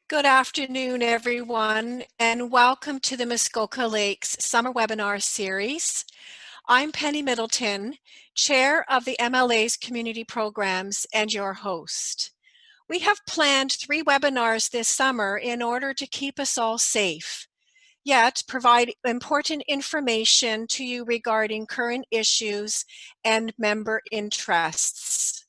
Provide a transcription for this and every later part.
Good afternoon, everyone, and welcome to the Muskoka Lakes Summer Webinar Series. I'm Penny Middleton, Chair of the MLA's Community Programs and your host. We have planned 3 webinars this summer in order to keep us all safe, yet provide important information to you regarding current issues and member interests.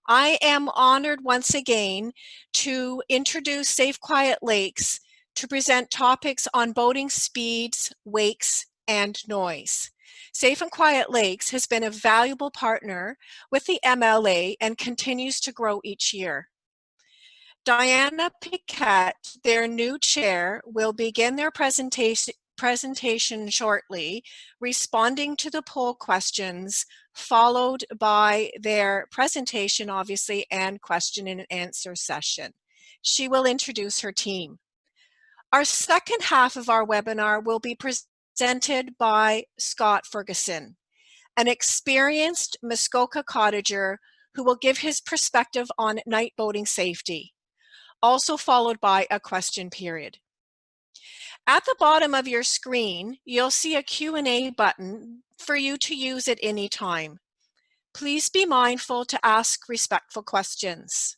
I am honored once again to introduce Safe Quiet Lakes to present topics on boating speeds, wakes, and noise. Safe and Quiet Lakes has been a valuable partner with the MLA and continues to grow each year. Diana Piquette, their new chair, will begin their presentation shortly, responding to the poll questions, followed by their presentation, obviously, and question and answer session. She will introduce her team. Our second half of our webinar will be presented by Scott Ferguson, an experienced Muskoka cottager who will give his perspective on night boating safety, also followed by a question period. At the bottom of your screen, you'll see a Q&A button for you to use at any time. Please be mindful to ask respectful questions.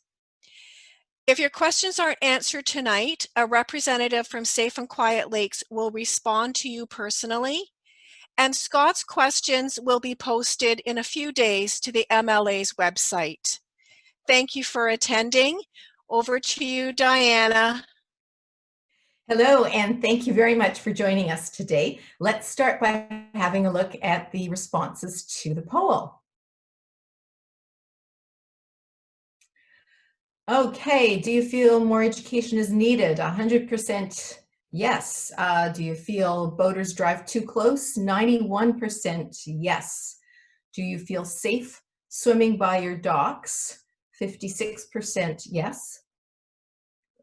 If your questions aren't answered tonight, a representative from Safe and Quiet Lakes will respond to you personally, and Scott's questions will be posted in a few days to the MLA's website. Thank you for attending. Over to you, Diana. Hello, and thank you very much for joining us today. Let's start by having a look at the responses to the poll. Okay, do you feel more education is needed? 100% yes. Do you feel boaters drive too close? 91% yes. Do you feel safe swimming by your docks? 56% yes.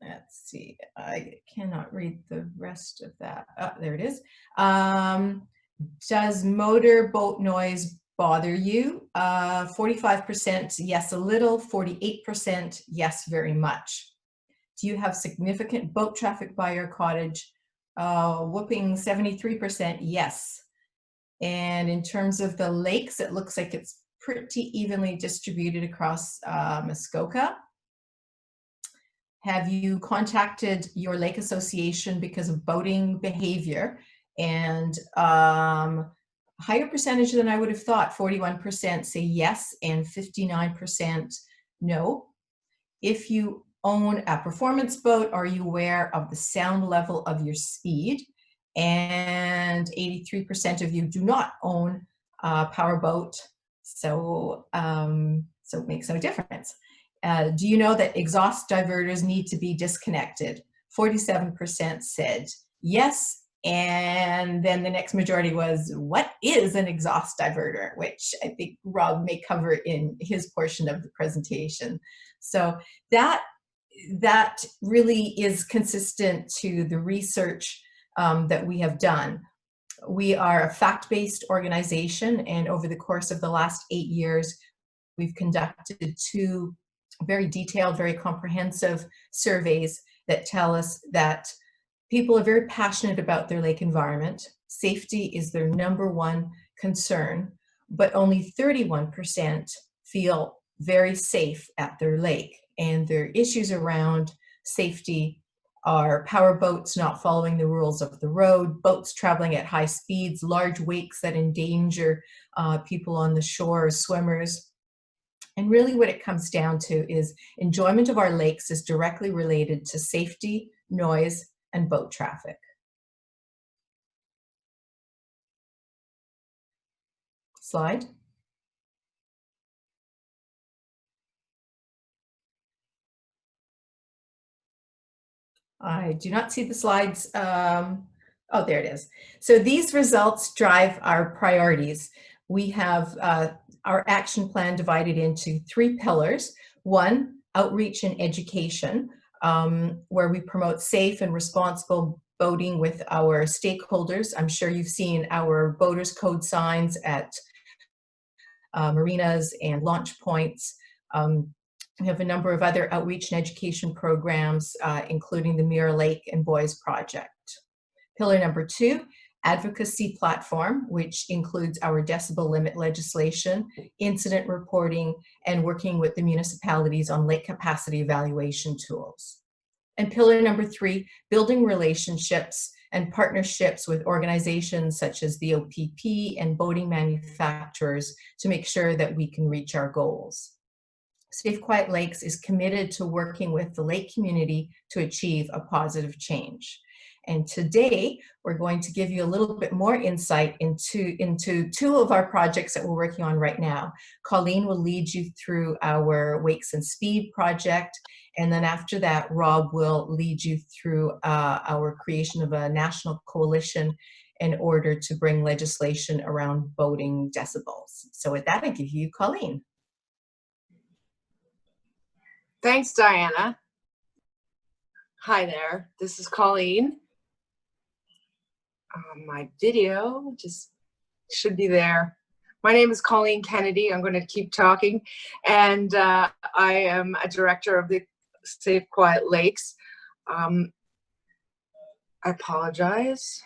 Let's see, I cannot read the rest of that. Oh, there it is. Does motor boat noise bother you? 45% yes a little, 48% yes very much. Do you have significant boat traffic by your cottage? Whooping 73% yes. And in terms of the lakes, it looks like it's pretty evenly distributed across Muskoka. Have you contacted your lake association because of boating behavior? And higher percentage than I would have thought, 41% say yes and 59% no. If you own a performance boat, are you aware of the sound level of your speed? And 83% of you do not own a power boat, so it makes no difference. Do you know that exhaust diverters need to be disconnected? 47% said yes, and then the next majority was, what is an exhaust diverter? Which I think Rob may cover in his portion of the presentation. So that really is consistent to the research that we have done. We are a fact-based organization, and over the course of the last 8 years, we've conducted 2 very detailed, very comprehensive surveys that tell us that people are very passionate about their lake environment. Safety is their #1 concern, but only 31% feel very safe at their lake. And their issues around safety are power boats not following the rules of the road, boats traveling at high speeds, large wakes that endanger people on the shore, swimmers. And really what it comes down to is enjoyment of our lakes is directly related to safety, noise, and boat traffic. Slide. I do not see the slides. Oh, there it is. So these results drive our priorities. We have our action plan divided into 3 pillars. 1, outreach and education, where we promote safe and responsible boating with our stakeholders. I'm sure you've seen our boaters code signs at marinas and launch points. We have a number of other outreach and education programs, including the Mirror Lake and Boys Project. Pillar number 2, advocacy platform, which includes our decibel limit legislation, incident reporting, and working with the municipalities on lake capacity evaluation tools. And pillar number 3, building relationships and partnerships with organizations such as the OPP and boating manufacturers to make sure that we can reach our goals. Safe Quiet Lakes is committed to working with the lake community to achieve a positive change. And today, we're going to give you a little bit more insight into two of our projects that we're working on right now. Colleen will lead you through our Wakes and Speed project. And then after that, Rob will lead you through our creation of a national coalition in order to bring legislation around boating decibels. So with that, I give you Colleen. Thanks, Diana. Hi there, this is Colleen. My video just should be there. My name is Colleen Kennedy. I'm going to keep talking. And I am a director of the Safe Quiet Lakes. I apologize.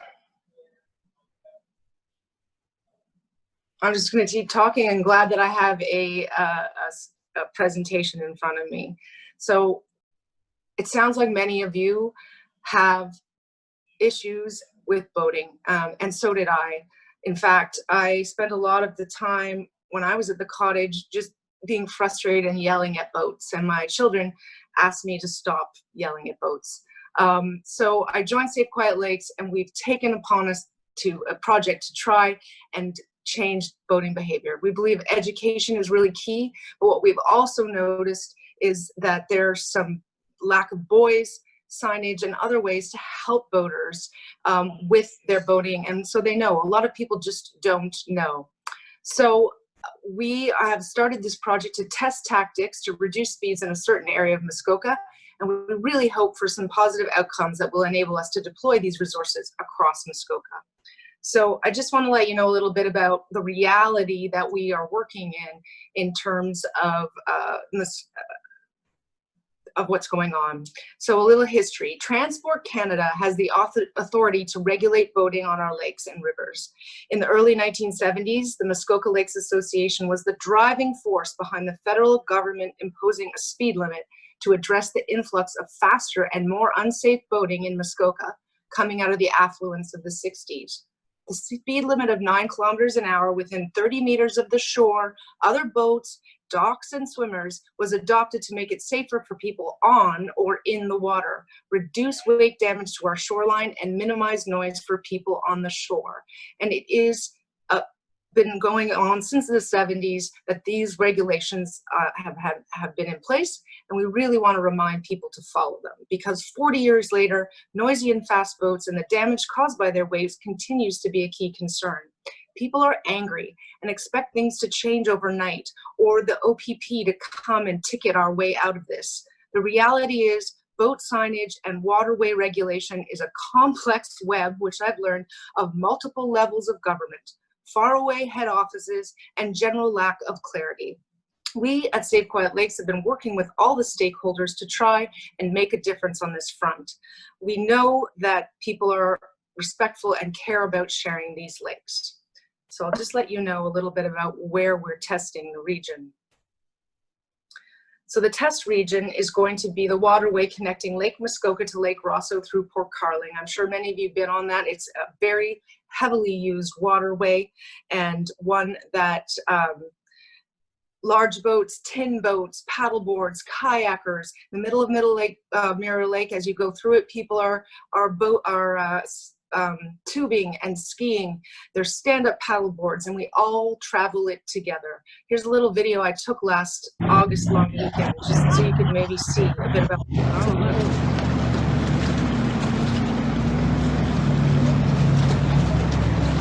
I'm just going to keep talking. I'm glad that I have a presentation in front of me. So it sounds like many of you have issues with boating, and so did I. In fact, I spent a lot of the time when I was at the cottage just being frustrated and yelling at boats, and my children asked me to stop yelling at boats. So I joined Safe Quiet Lakes, and we've taken upon us a project to try and change boating behavior. We believe education is really key, but what we've also noticed is that there's some lack of buoys, signage, and other ways to help boaters with their boating, and so they know. A lot of people just don't know. So we have started this project to test tactics to reduce speeds in a certain area of Muskoka, and we really hope for some positive outcomes that will enable us to deploy these resources across Muskoka. So I just want to let you know a little bit about the reality that we are working in terms of what's going on. So a little history. Transport Canada has the authority to regulate boating on our lakes and rivers. In the early 1970s, the Muskoka Lakes Association was the driving force behind the federal government imposing a speed limit to address the influx of faster and more unsafe boating in Muskoka coming out of the affluence of the 60s. The speed limit of 9 kilometers an hour within 30 meters of the shore, other boats, docks, and swimmers was adopted to make it safer for people on or in the water, reduce wake damage to our shoreline, and minimize noise for people on the shore. And it is been going on since the 70s that these regulations have been in place, and we really want to remind people to follow them, because 40 years later, noisy and fast boats and the damage caused by their waves continues to be a key concern. People are angry and expect things to change overnight, or the OPP to come and ticket our way out of this. The reality is, boat signage and waterway regulation is a complex web, which I've learned, of multiple levels of government, faraway head offices, and general lack of clarity. We at Safe Quiet Lakes have been working with all the stakeholders to try and make a difference on this front. We know that people are respectful and care about sharing these lakes. So I'll just let you know a little bit about where we're testing the region. So the test region is going to be the waterway connecting Lake Muskoka to Lake Rosso through Port Carling. I'm sure many of you have been on that. It's a very heavily used waterway, and one that large boats, tin boats, paddle boards, kayakers, in the middle of Mirror Lake, as you go through it, people are tubing and skiing. There's stand-up paddle boards, and we all travel it together. Here's a little video I took last August long weekend, just so you could maybe see a bit about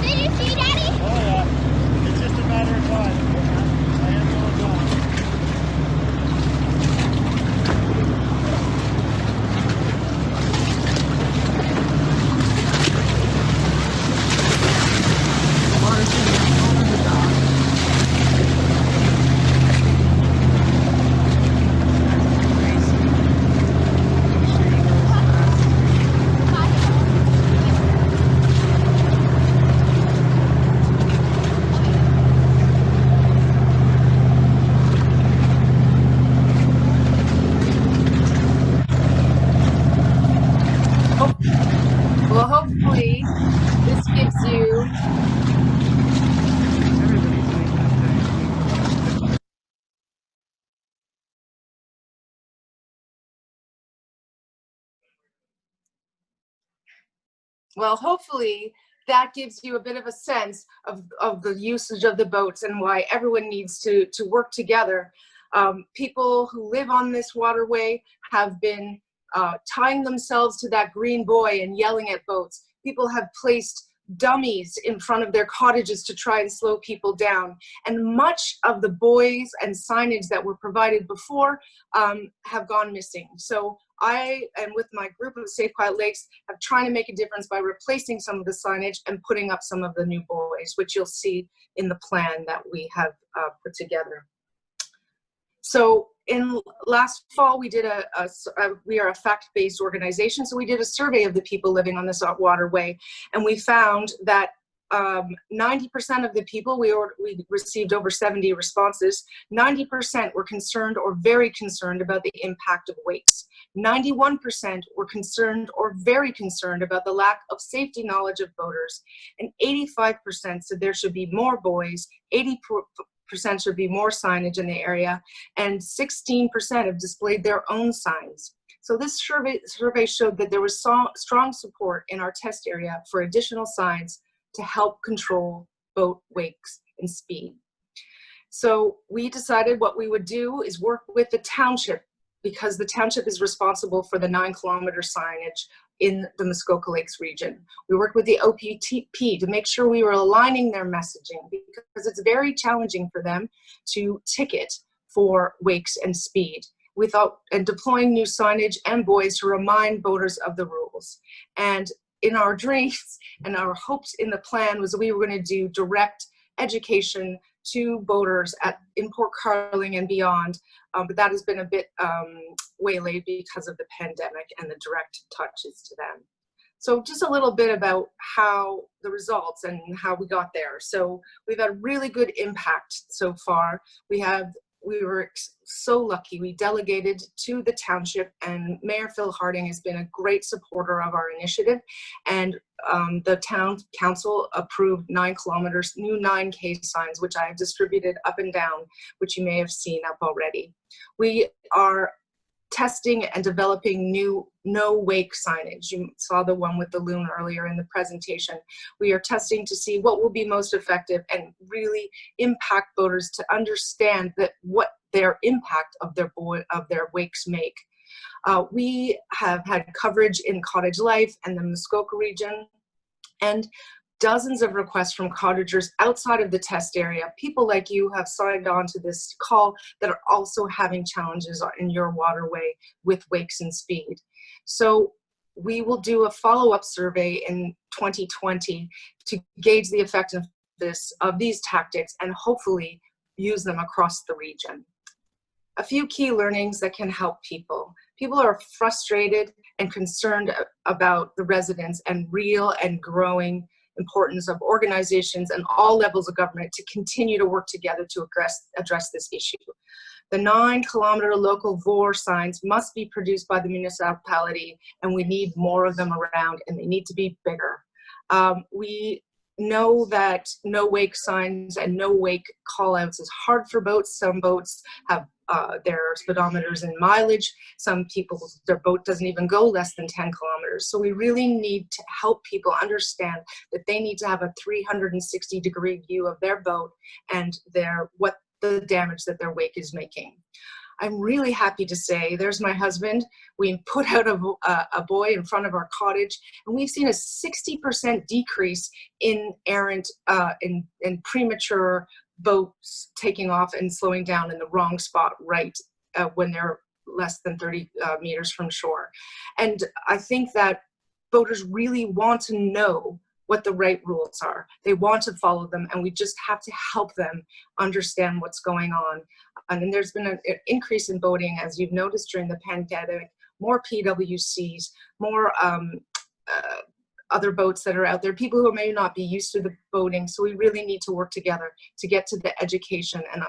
Did you see, Daddy? Oh yeah, it's just a matter of time. I am going down. Well, hopefully that gives you a bit of a sense of the usage of the boats and why everyone needs to work together. People who live on this waterway have been tying themselves to that green buoy and yelling at boats. People have placed dummies in front of their cottages to try and slow people down. And much of the buoys and signage that were provided before have gone missing. So I, and with my group of Safe Quiet Lakes, have trying to make a difference by replacing some of the signage and putting up some of the new buoys, which you'll see in the plan that we have put together. So in last fall, we did we are a fact-based organization, so we did a survey of the people living on this waterway, and we found that 90% of the people, we received over 70 responses, 90% were concerned or very concerned about the impact of wakes. 91% were concerned or very concerned about the lack of safety knowledge of boaters, and 85% said there should be more buoys, 80% should be more signage in the area, and 16% have displayed their own signs. So this survey showed that there was strong support in our test area for additional signs to help control boat wakes and speed. So we decided what we would do is work with the township, because the township is responsible for the 9-kilometer signage in the Muskoka Lakes region. We worked with the OPP to make sure we were aligning their messaging, because it's very challenging for them to ticket for wakes and speed. We thought, and deploying new signage and buoys to remind boaters of the rules. And in our dreams and our hopes in the plan was that we were going to do direct education to boaters in Port Carling and beyond, but that has been a bit waylaid because of the pandemic and the direct touches to them. So just a little bit about how the results and how we got there. So we've had really good impact so far. We were so lucky. We delegated to the township, and Mayor Phil Harding has been a great supporter of our initiative. And the town council approved 9 kilometers, new 9K signs, which I have distributed up and down, which you may have seen up already. We are testing and developing new no-wake signage. You saw the one with the loon earlier in the presentation. We are testing to see what will be most effective and really impact boaters to understand that what their impact of their wakes make. We have had coverage in Cottage Life and the Muskoka region, and dozens of requests from cottagers outside of the test area. People like you have signed on to this call that are also having challenges in your waterway with wakes and speed. So we will do a follow-up survey in 2020 to gauge the effectiveness of these tactics and hopefully use them across the region. A few key learnings that can help people. People are frustrated and concerned about the residents and real and growing importance of organizations and all levels of government to continue to work together to address this issue. The 9-kilometer local VOR signs must be produced by the municipality, and we need more of them around, and they need to be bigger. We know that no wake signs and no wake callouts is hard for boats. Some boats have their speedometers and mileage. Some people, their boat doesn't even go less than 10 kilometers. So we really need to help people understand that they need to have a 360-degree view of their boat and what the damage that their wake is making. I'm really happy to say, there's my husband. We put out a buoy in front of our cottage, and we've seen a 60% decrease in errant, in premature boats taking off and slowing down in the wrong spot right when they're less than 30 meters from shore. And I think that boaters really want to know what the right rules are. They want to follow them, and we just have to help them understand what's going on. And there's been an increase in boating, as you've noticed during the pandemic, more PWCs, more other boats that are out there, people who may not be used to the boating. So we really need to work together to get to the education, and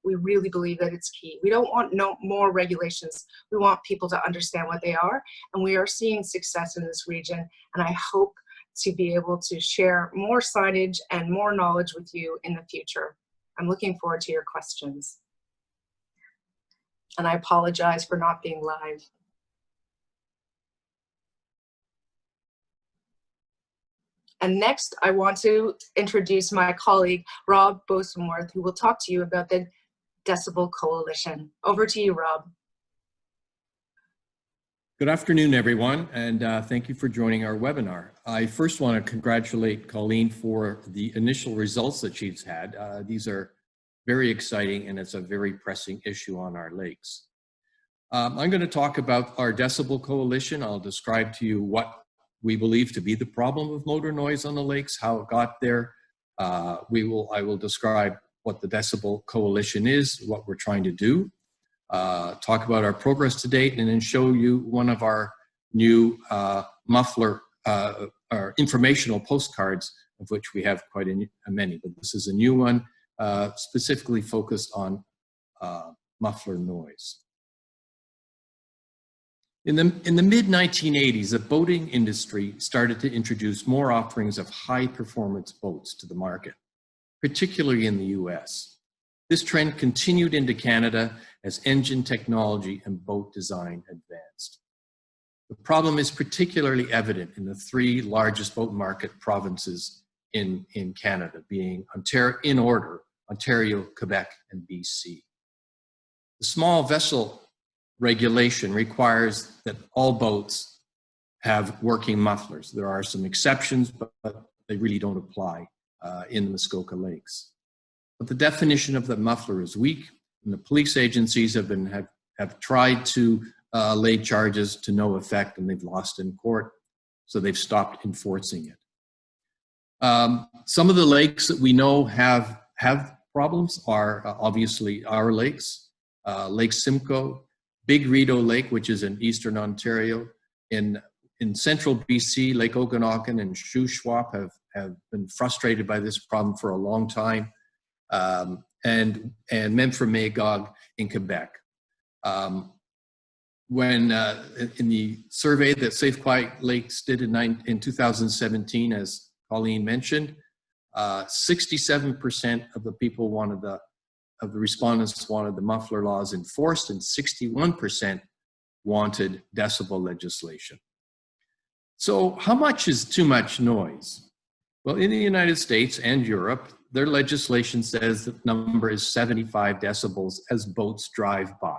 we really believe that it's key. We don't want no more regulations. We want people to understand what they are, and we are seeing success in this region, and I hope to be able to share more signage and more knowledge with you in the future. I'm looking forward to your questions. And I apologize for not being live. And next, I want to introduce my colleague, Rob Bosenworth, who will talk to you about the Decibel Coalition. Over to you, Rob. Good afternoon, everyone, and thank you for joining our webinar. I first want to congratulate Colleen for the initial results that she's had. These are very exciting, and it's a very pressing issue on our lakes. I'm going to talk about our Decibel Coalition. I'll describe to you what we believe to be the problem of motor noise on the lakes, how it got there. I will describe what the Decibel Coalition is, what we're trying to do. Talk about our progress to date, and then show you one of our new muffler or informational postcards, of which we have quite many, but this is a new one specifically focused on muffler noise. In the mid-1980s, the boating industry started to introduce more offerings of high-performance boats to the market, particularly in the US. This trend continued into Canada as engine technology and boat design advanced. The problem is particularly evident in the three largest boat market provinces in Canada, being in order, Ontario, Quebec, and BC. The small vessel regulation requires that all boats have working mufflers. There are some exceptions, but they really don't apply in the Muskoka Lakes. But the definition of the muffler is weak, and the police agencies have tried to lay charges to no effect, and they've lost in court, so they've stopped enforcing it. Some of the lakes that we know have problems are obviously our lakes, Lake Simcoe, Big Rideau Lake, which is in eastern Ontario, in central BC, Lake Okanagan and Shuswap have been frustrated by this problem for a long time. And Memphremagog in Quebec. When in the survey that Safe Quiet Lakes did in 2017, as Colleen mentioned, 67% of the people of the respondents wanted the muffler laws enforced, and 61% wanted decibel legislation. So how much is too much noise? Well, in the United States and Europe, their legislation says that the number is 75 decibels as boats drive by.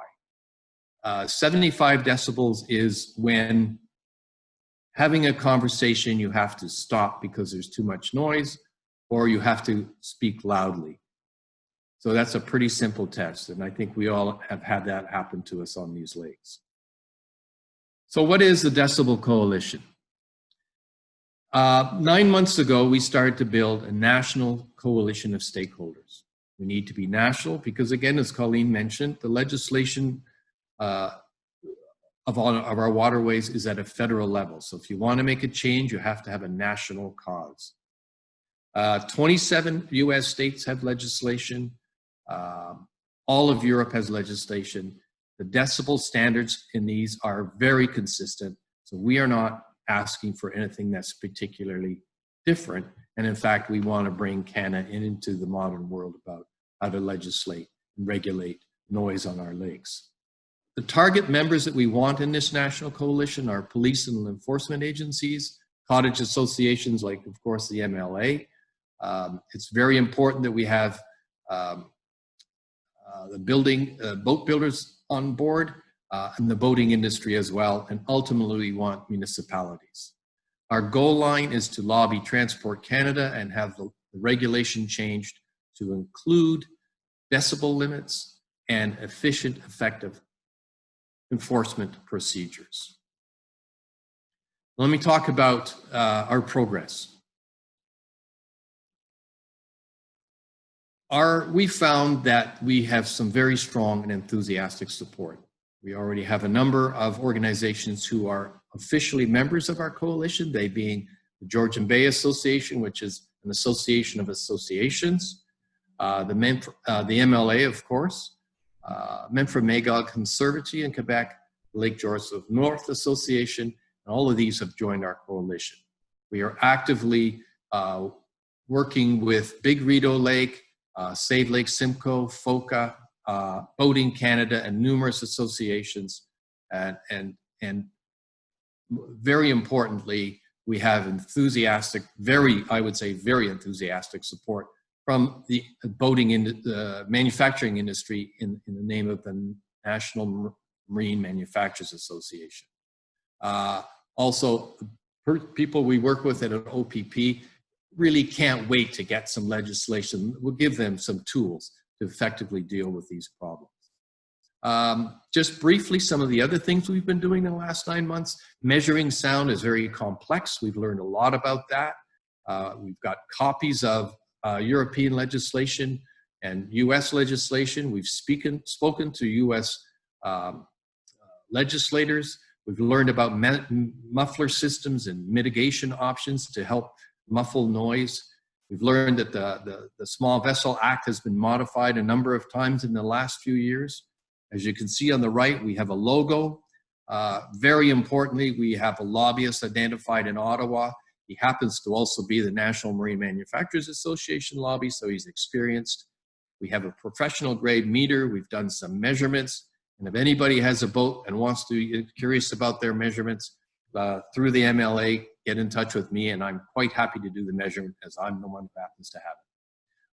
75 decibels is when having a conversation, you have to stop because there's too much noise, or you have to speak loudly. So that's a pretty simple test, and I think we all have had that happen to us on these lakes. So what is the Decibel Coalition? 9 months ago, we started to build a national coalition of stakeholders. We need to be national because, again, as Colleen mentioned, the legislation of our waterways is at a federal level. So if you want to make a change, you have to have a national cause. 27 US states have legislation. All of Europe has legislation. The decibel standards in these are very consistent. So we are not asking for anything that's particularly different. And in fact, we want to bring Canada into the modern world about how to legislate and regulate noise on our lakes. The target members that we want in this national coalition are police and enforcement agencies, cottage associations like, of course, the MLA. It's very important that we have the boat builders on board, and the boating industry as well, and ultimately we want municipalities. Our goal line is to lobby Transport Canada and have the regulation changed to include decibel limits and efficient, effective enforcement procedures. Let me talk about our progress. We found that we have some very strong and enthusiastic support. We already have a number of organizations who are officially members of our coalition, they being the Georgian Bay Association, which is an association of associations, the MLA, of course, Memphremagog Conservancy in Quebec, Lake Joseph North Association, and all of these have joined our coalition. We are actively working with Big Rideau Lake, Save Lake Simcoe, FOCA, Boating Canada, and numerous associations, and very importantly, we have enthusiastic, I would say very enthusiastic support from the boating manufacturing industry in the name of the National Marine Manufacturers Association. Also, people we work with at an OPP really can't wait to get some legislation. We'll give them some tools to effectively deal with these problems. Just briefly, some of the other things we've been doing in the last 9 months. Measuring sound is very complex. We've learned a lot about that. We've got copies of European legislation and US legislation. We've spoken to US legislators. We've learned about muffler systems and mitigation options to help muffle noise. We've learned that the Small Vessel Act has been modified a number of times in the last few years. As you can see on the right, we have a logo. Very importantly, we have a lobbyist identified in Ottawa. He happens to also be the National Marine Manufacturers Association lobby, so he's experienced. We have a professional grade meter. We've done some measurements. And if anybody has a boat and wants to, curious about their measurements, through the MLA, get in touch with me, and I'm quite happy to do the measurement as I'm the one who happens to have it.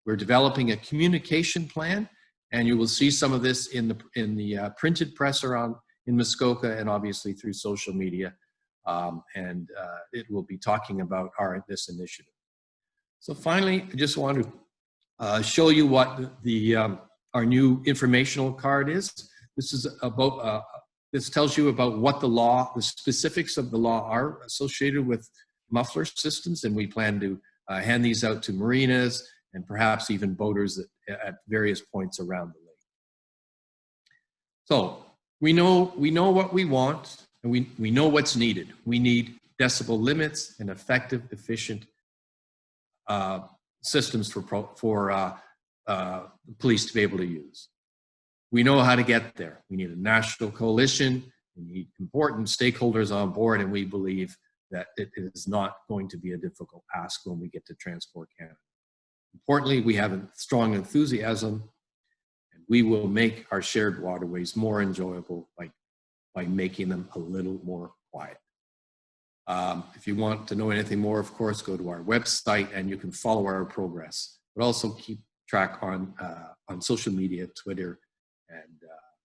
We're developing a communication plan, and you will see some of this in the printed press around in Muskoka and obviously through social media. It will be talking about this initiative. So finally, I just want to show you what our new informational card is. This is about, this tells you about what the specifics of the law are associated with muffler systems, and we plan to hand these out to marinas and perhaps even boaters at various points around the lake. So we know what we want, and we know what's needed. We need decibel limits and effective, efficient systems for police to be able to use. We know how to get there. We need a national coalition. We need important stakeholders on board, and we believe that it is not going to be a difficult ask when we get to Transport Canada. Importantly, we have a strong enthusiasm, and we will make our shared waterways more enjoyable by making them a little more quiet. If you want to know anything more, of course, go to our website and you can follow our progress, but also keep track on social media, Twitter,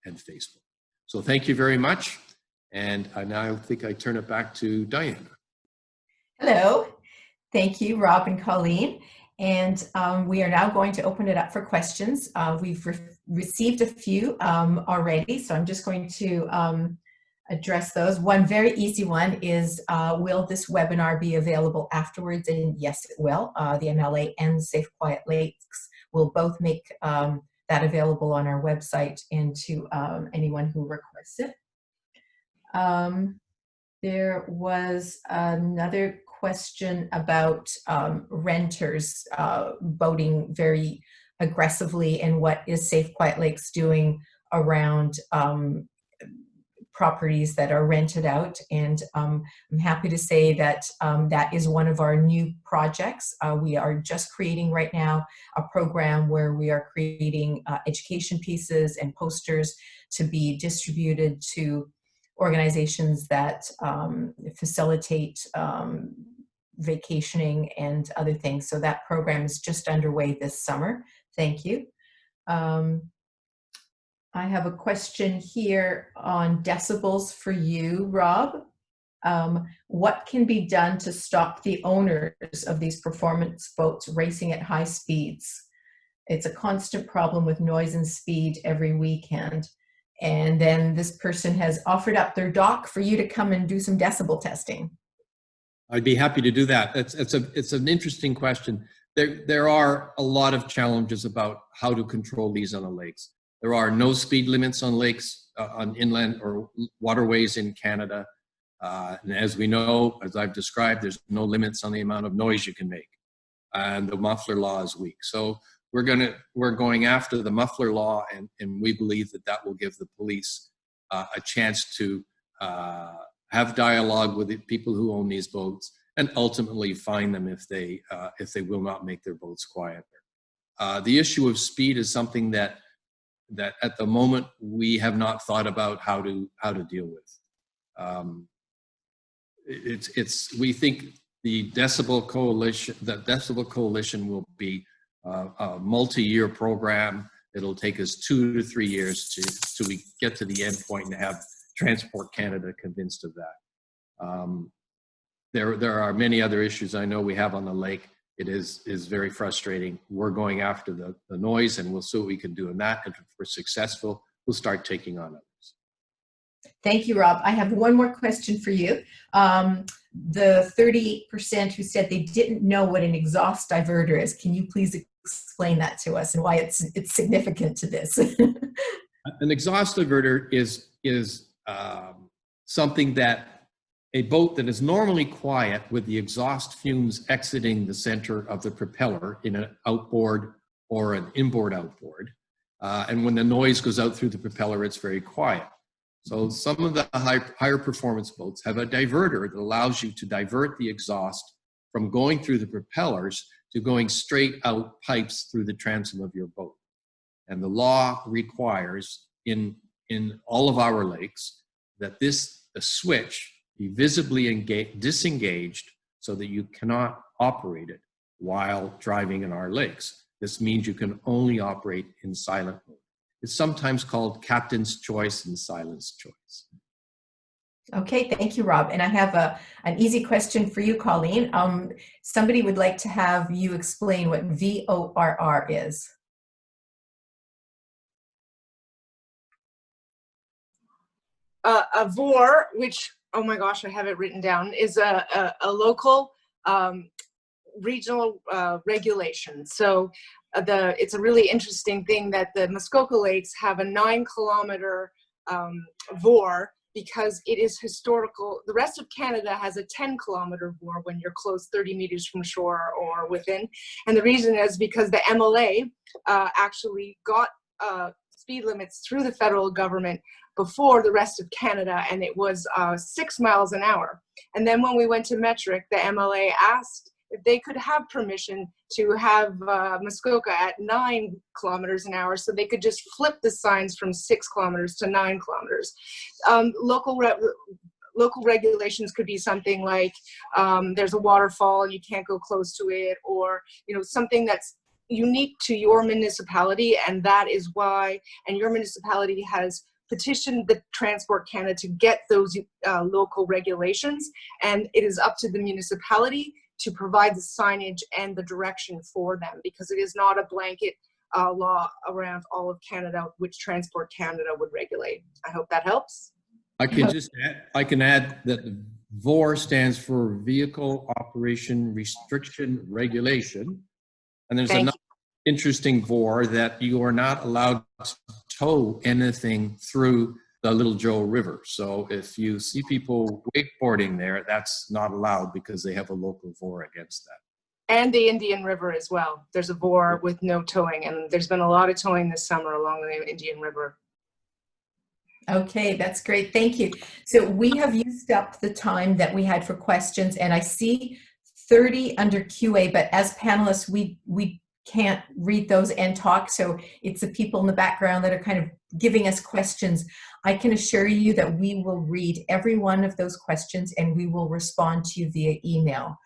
and Facebook. So thank you very much. And I now think I turn it back to Diana. Hello. Thank you, Rob and Colleen. And we are now going to open it up for questions. We've received a few already, so I'm just going to address those. One very easy one is, will this webinar be available afterwards? And yes, it will. The MLA and Safe Quiet Lakes will both make that available on our website and to anyone who requests it. There was another question about renters boating very aggressively, and what is Safe Quiet Lakes doing around properties that are rented out. And I'm happy to say that that is one of our new projects. We are just creating right now a program where we are creating education pieces and posters to be distributed to organizations that facilitate vacationing and other things. So that program is just underway this summer. Thank you. I have a question here on decibels for you, Rob. What can be done to stop the owners of these performance boats racing at high speeds? It's a constant problem with noise and speed every weekend. And then this person has offered up their dock for you to come and do some decibel testing. I'd be happy to do that. It's an interesting question. There are a lot of challenges about how to control these on the lakes. There are no speed limits on lakes, on inland or waterways in Canada. And as we know, as I've described, there's no limits on the amount of noise you can make. And the muffler law is weak. So we're going after the muffler law, and we believe that will give the police a chance to have dialogue with the people who own these boats, and ultimately fine them if they will not make their boats quieter. The issue of speed is something that at the moment we have not thought about how to deal with. We think the Decibel Coalition will be a multi-year program. It'll take us 2 to 3 years till we get to the end point and have Transport Canada convinced of that. There are many other issues I know we have on the lake. It is very frustrating. We're going after the noise, and we'll see what we can do in that. And if we're successful, we'll start taking on others. Thank you, Rob. I have one more question for you. The 30% who said they didn't know what an exhaust diverter is, can you please explain that to us and why it's significant to this? An exhaust diverter is something that a boat that is normally quiet with the exhaust fumes exiting the center of the propeller in an outboard or an inboard outboard. And when the noise goes out through the propeller, it's very quiet. So some of the higher performance boats have a diverter that allows you to divert the exhaust from going through the propellers to going straight out pipes through the transom of your boat. And the law requires in all of our lakes that the switch be visibly disengaged so that you cannot operate it while driving in our lakes. This means you can only operate in silent mode. It's sometimes called captain's choice and silence choice. Okay, thank you, Rob. And I have an easy question for you, Colleen. Somebody would like to have you explain what VORR is. A VOR, which, oh my gosh, I have it written down, is a local regional regulation. So it's a really interesting thing that the Muskoka Lakes have a 9-kilometer VOR because it is historical. The rest of Canada has a 10-kilometer VOR when you're close 30 meters from shore or within. And the reason is because the MLA actually got speed limits through the federal government before the rest of Canada, and it was 6 miles an hour. And then when we went to metric, the MLA asked if they could have permission to have Muskoka at 9 kilometers an hour, so they could just flip the signs from 6 kilometers to 9 kilometers. Local regulations could be something like there's a waterfall, you can't go close to it, or something that's unique to your municipality, and that is why, and your municipality has petitioned the Transport Canada to get those local regulations, and it is up to the municipality to provide the signage and the direction for them, because it is not a blanket law around all of Canada, which Transport Canada would regulate. I hope that helps. I can add that the VOR stands for Vehicle Operation Restriction Regulation. And there's another interesting VOR that you are not allowed to tow anything through the Little Joe River. So if you see people wakeboarding there, that's not allowed because they have a local VOR against that. And the Indian River as well. There's a VOR with no towing, and there's been a lot of towing this summer along the Indian River. Okay, that's great. Thank you. So we have used up the time that we had for questions, and I see 30 under QA, but as panelists, we can't read those and talk. So it's the people in the background that are kind of giving us questions. I can assure you that we will read every one of those questions and we will respond to you via email.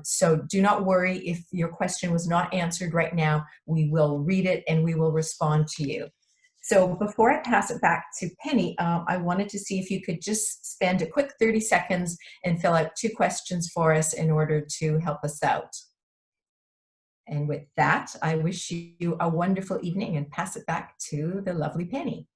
So do not worry if your question was not answered right now. We will read it and we will respond to you. So before I pass it back to Penny, I wanted to see if you could just spend a quick 30 seconds and fill out 2 questions for us in order to help us out. And with that, I wish you a wonderful evening and pass it back to the lovely Penny.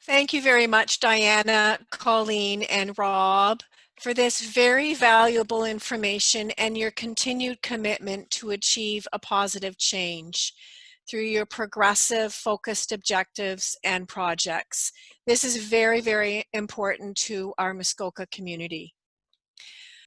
Thank you very much, Diana, Colleen, and Rob, for this very valuable information and your continued commitment to achieve a positive change through your progressive, focused objectives and projects. This is very, very important to our Muskoka community.